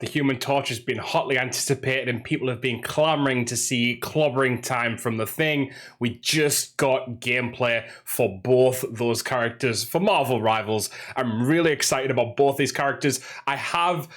The Human Torch has been hotly anticipated, and people have been clamoring to see clobbering time from The Thing. We just got gameplay for both those characters for Marvel Rivals. I'm really excited about both these characters. I have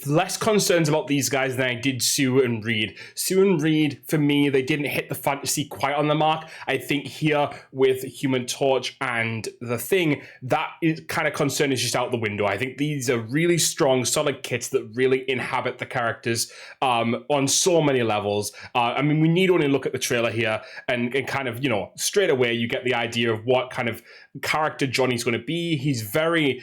less concerns about these guys than I did Sue and Reed. Sue and Reed, for me, they didn't hit the fantasy quite on the mark. I think here with Human Torch and The Thing, that kind of concern is just out the window. I think these are really strong, solid kits that really inhabit the characters on so many levels. I mean, we need only look at the trailer here and kind of, straight away you get the idea of what kind of character Johnny's going to be. He's very,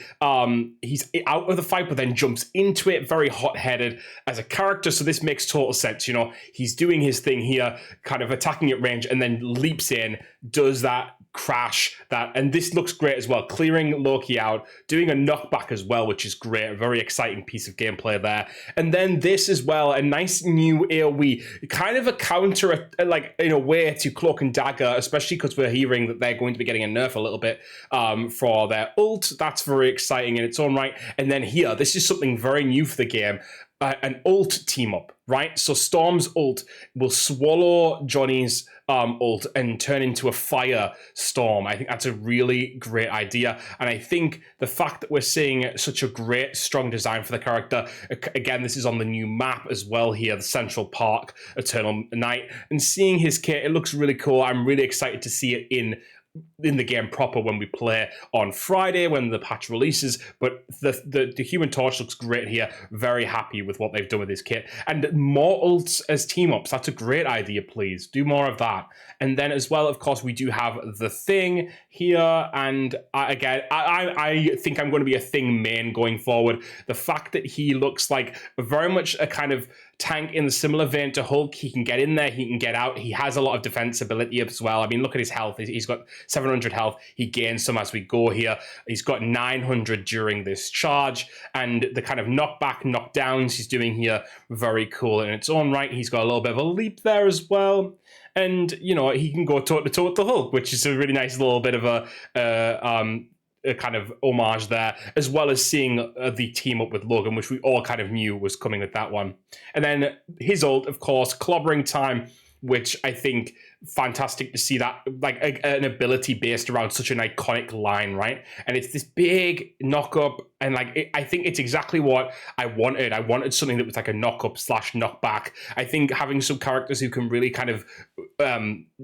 he's out of the fight, but then jumps into it, very hot-headed as a character, so this makes total sense. He's doing his thing here, kind of attacking at range, and then leaps in, does that crash, and this looks great as well, clearing Loki out, doing a knockback as well, which is great, a very exciting piece of gameplay there. And then this as well, a nice new AoE, kind of a counter, like in a way, to Cloak and Dagger, especially because we're hearing that they're going to be getting a nerf a little bit for their ult. That's very exciting in its own right. And then here, this is something very new for the game, an ult team up, right? So Storm's ult will swallow Johnny's ult and turn into a fire storm. I think that's a really great idea. And I think the fact that we're seeing such a great, strong design for the character, again, this is on the new map as well here, the Central Park Eternal Night, and seeing his kit, it looks really cool. I'm really excited to see it in the game proper when we play on Friday when the patch releases. But the Human Torch looks great here. Very happy with what they've done with this kit. And more ults as team-ups. That's a great idea, please. Do more of that. And then as well, of course, we do have The Thing here. And I think I'm going to be a Thing main going forward. The fact that he looks like very much a kind of tank in the similar vein to Hulk. He can get in there, he can get out. He has a lot of defense ability as well. I mean, look at his health. He's got 700 health. He gains some as we go here. He's got 900 during this charge, and the kind of knockback, knockdowns he's doing here, very cool in its own right. He's got a little bit of a leap there as well. And, he can go toe-to-toe with the Hulk, which is a really nice little bit of a kind of homage there, as well as seeing the team up with Logan, which we all kind of knew was coming with that one. And then his ult, of course, clobbering time, which I think fantastic to see that, like an ability based around such an iconic line, right? And it's this big knock up, and I think it's exactly what I wanted. I wanted something that was like a knock up / knockback. I think having some characters who can really kind of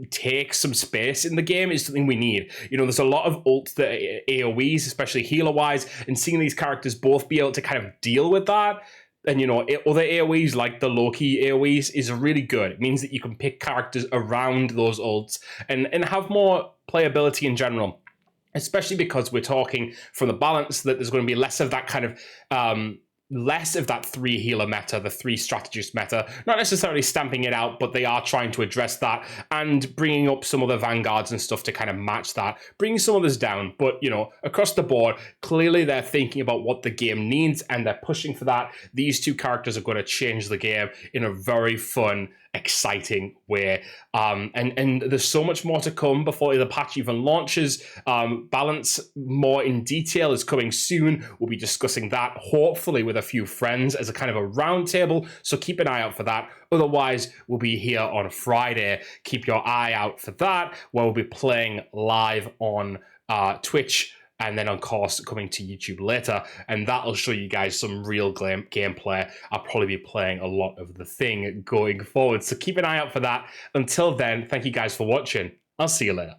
take some space in the game is something we need. There's a lot of ults that AoEs, especially healer wise, and seeing these characters both be able to kind of deal with that. And, other AoEs like the Loki AoEs is really good. It means that you can pick characters around those ults and have more playability in general, especially because we're talking from the balance that there's going to be less of that kind of less of that 3 healer meta, the 3 strategist meta, not necessarily stamping it out, but they are trying to address that and bringing up some of the vanguards and stuff to kind of match that, bringing some others down. But, across the board, clearly they're thinking about what the game needs and they're pushing for that. These 2 characters are going to change the game in a very fun, exciting way. And there's so much more to come before the patch even launches. Balance more in detail is coming soon. We'll be discussing that, hopefully with a few friends as a kind of a round table. So keep an eye out for that. Otherwise, we'll be here on Friday. Keep your eye out for that, where we'll be playing live on Twitch, and then, of course, coming to YouTube later. And that'll show you guys some real gameplay. I'll probably be playing a lot of The Thing going forward. So keep an eye out for that. Until then, thank you guys for watching. I'll see you later.